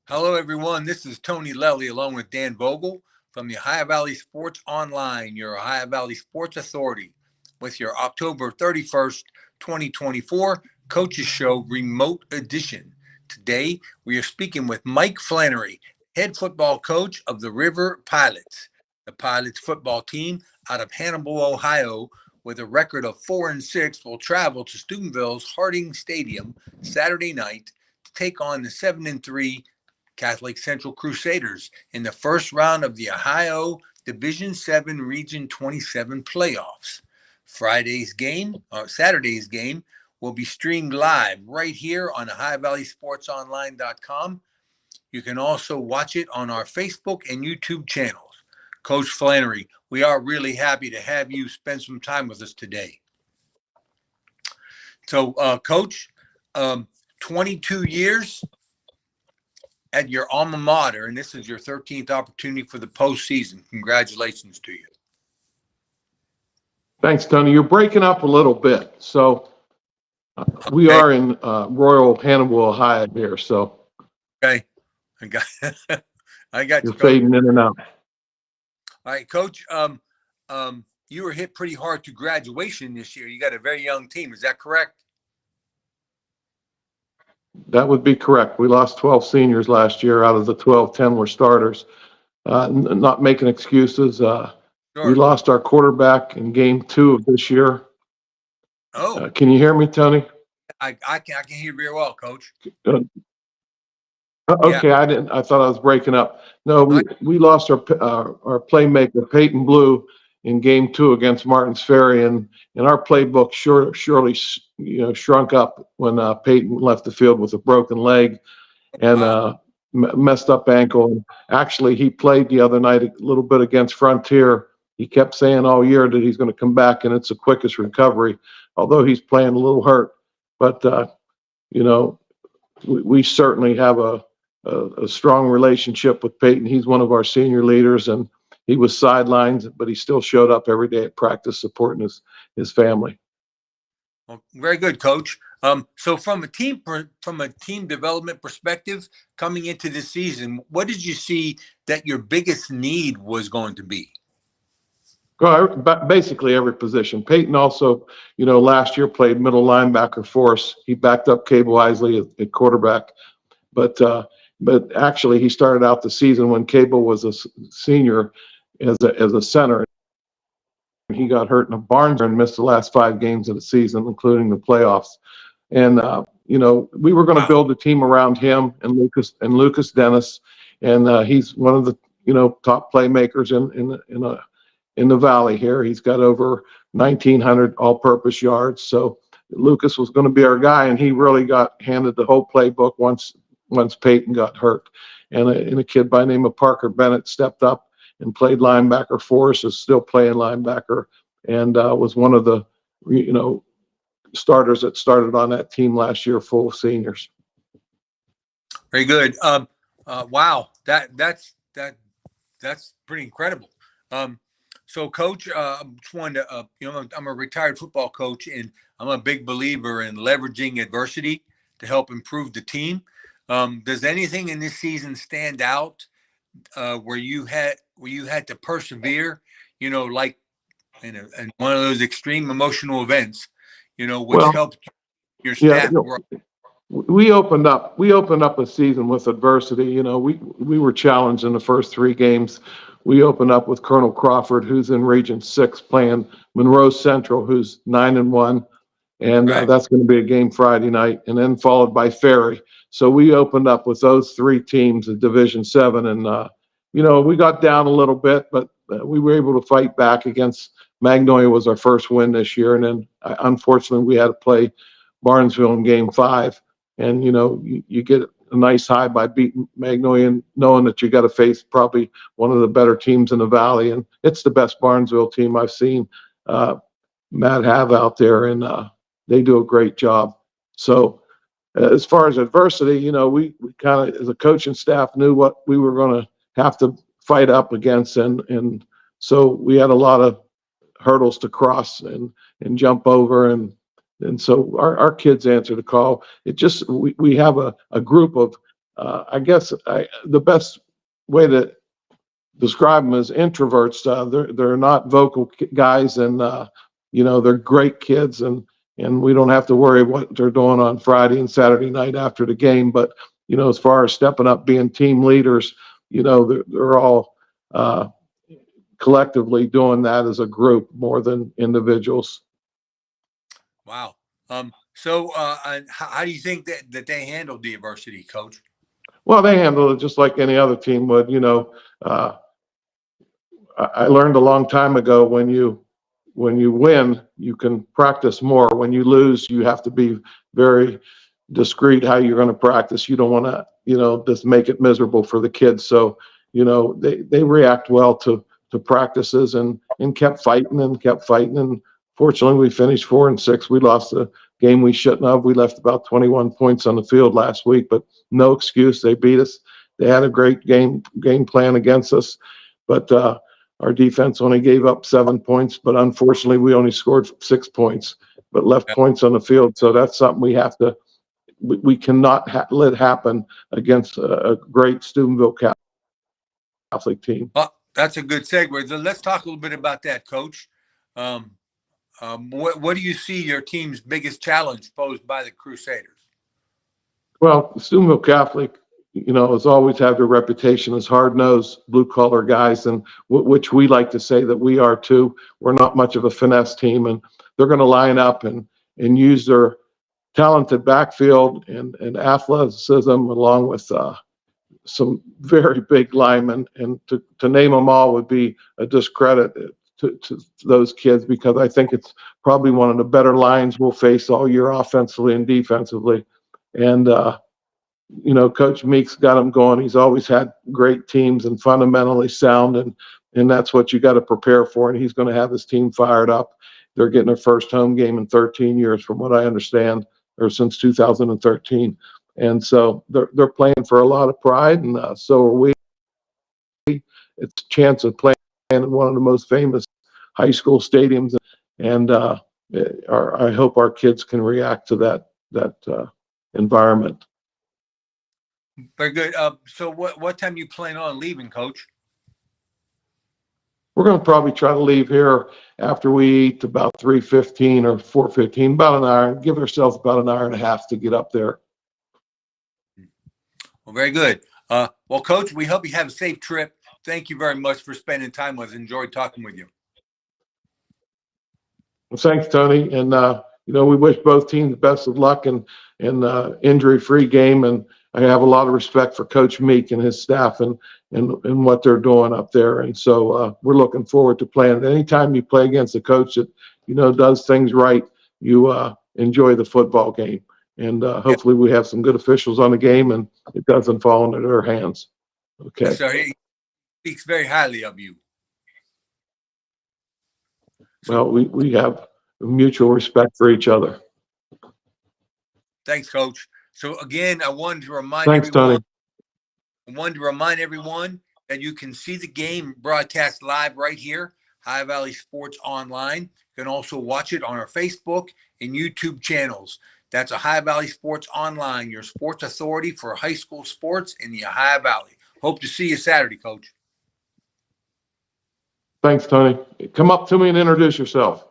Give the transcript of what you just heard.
Hello, everyone. This is Tony Lelly along with Dan Vogel from the Ohio Valley Sports Online, your Ohio Valley Sports Authority, with your October 31st, 2024 Coaches Show Remote Edition. Today, we are speaking with Mike Flannery, head football coach of the River Pilots. The Pilots football team out of Hannibal, Ohio, with a record of 4-6, will travel to Steubenville's Harding Stadium Saturday night to take on the 7-3 Catholic Central Crusaders in the first round of the Ohio Division 7 Region 27 playoffs. Saturday's game will be streamed live right here on OhioValleySportsOnline.com. You can also watch it on our Facebook and YouTube channels. Coach Flannery, we are really happy to have you spend some time with us today. So, Coach, 22 years at your alma mater, and this is your 13th opportunity for the postseason. Congratulations to you. Thanks, Tony. You're breaking up a little bit. So we are in Royal Hannibal, Ohio here. So okay, I got you're you, fading in and out. All right, Coach. You were hit pretty hard to graduation this year. You got a very young team. Is that correct? That would be correct. We lost 12 seniors last year. Out of the 12, 10 were starters. Not making excuses. We lost our quarterback in game 2 of this year. Oh, can you hear me, Tony? I can hear you very well, Coach. Okay, yeah. I thought I was breaking up. No, we lost our playmaker Peyton Blue in game 2 against Martins Ferry, and our playbook surely shrunk up when Peyton left the field with a broken leg and messed up ankle. Actually, he played the other night a little bit against Frontier. He kept saying all year that he's going to come back, and it's the quickest recovery, although he's playing a little hurt. But we certainly have a strong relationship with Peyton. He's one of our senior leaders, and he was sidelined, but he still showed up every day at practice supporting his family. Well, very good, Coach. So from a team development perspective, coming into this season, what did you see that your biggest need was going to be? Well, basically every position. Peyton also, last year played middle linebacker for us. He backed up Cable Isley at quarterback, but actually he started out the season when Cable was a senior as a center. He got hurt in a barn and missed the last 5 games of the season, including the playoffs. And we were going to build a team around him and Lucas Dennis, and he's one of the top playmakers in the valley here. He's got over 1,900 all-purpose yards. So Lucas was going to be our guy, and he really got handed the whole playbook once Peyton got hurt. And a kid by the name of Parker Bennett stepped up and played linebacker for us, is still playing linebacker, and was one of the starters that started on that team last year, full of seniors. Very good. Wow, that's pretty incredible. So, Coach, I just wanted to, I'm a retired football coach, and I'm a big believer in leveraging adversity to help improve the team. Does anything in this season stand out where you had to persevere? Like in one of those extreme emotional events, which helped your staff grow. We opened up a season with adversity. We were challenged in the first 3 games. We opened up with Colonel Crawford, who's in Region 6, playing Monroe Central, who's 9-1, and that's going to be a game Friday night, and then followed by Ferry. So we opened up with those 3 teams in Division 7, and we got down a little bit, but we were able to fight back against Magnolia. Was our first win this year, and then unfortunately we had to play Barnesville in game 5. And you get a nice high by beating Magnolia and knowing that you got to face probably one of the better teams in the valley, and it's the best Barnesville team I've seen Matt have out there, and they do a great job. So as far as adversity, we kind of, as a coaching staff, knew what we were going to have to fight up against, and so we had a lot of hurdles to cross and jump over, and so our kids answer the call. It just, we have a group of I guess the best way to describe them as introverts. They're not vocal guys, and they're great kids, and we don't have to worry what they're doing on Friday and Saturday night after the game. But as far as stepping up, being team leaders, they're all collectively doing that as a group more than individuals. Wow. And how do you think that they handled the adversity, Coach? Well, they handle it just like any other team would. I learned a long time ago when you win, you can practice more. When you lose, you have to be very discreet how you're going to practice. You don't want to, just make it miserable for the kids. So, they react well to practices and kept fighting and kept fighting. And fortunately, we finished 4-6. We lost a game we shouldn't have. We left about 21 points on the field last week, but no excuse. They beat us. They had a great game plan against us, but our defense only gave up 7 points, but unfortunately, we only scored 6 points, but left points on the field. So that's something we cannot let happen against a great Steubenville Catholic team. Well, that's a good segue. So let's talk a little bit about that, Coach. What do you see your team's biggest challenge posed by the Crusaders? Well, Steubenville Catholic, has always had a reputation as hard-nosed, blue-collar guys, and which we like to say that we are too. We're not much of a finesse team, and they're going to line up and use their talented backfield and athleticism along with some very big linemen. And to name them all would be a discredit to those kids, because I think it's probably one of the better lines we'll face all year offensively and defensively. And Coach Meek's got them going. He's always had great teams and fundamentally sound, and that's what you got to prepare for. And he's going to have his team fired up. They're getting their first home game in 13 years, from what I understand, or since 2013. And so they're playing for a lot of pride, and so are we. It's a chance of playing in one of the most famous high school stadiums, and I hope our kids can react to that environment. Very good. So what time you plan on leaving, Coach? We're going to probably try to leave here after we eat about 3:15 or 4:15, about an hour. Give ourselves about an hour and a half to get up there. Well, very good. Well, Coach, we hope you have a safe trip. Thank you very much for spending time with us. Enjoyed talking with you. Well, thanks, Tony. And, we wish both teams the best of luck and injury-free game. And I have a lot of respect for Coach Meek and his staff and what they're doing up there. And so we're looking forward to playing. Anytime you play against a coach that, does things right, you enjoy the football game. And hopefully we have some good officials on the game and it doesn't fall into their hands. Okay. So he speaks very highly of you. Well, we have mutual respect for each other. Thanks, Coach. So again, I wanted to remind everyone that you can see the game broadcast live right here, High Valley Sports Online. You can also watch it on our Facebook and YouTube channels. That's a High Valley Sports Online, your sports authority for high school sports in the Ohio Valley. Hope to see you Saturday, Coach. Thanks, Tony. Come up to me and introduce yourself.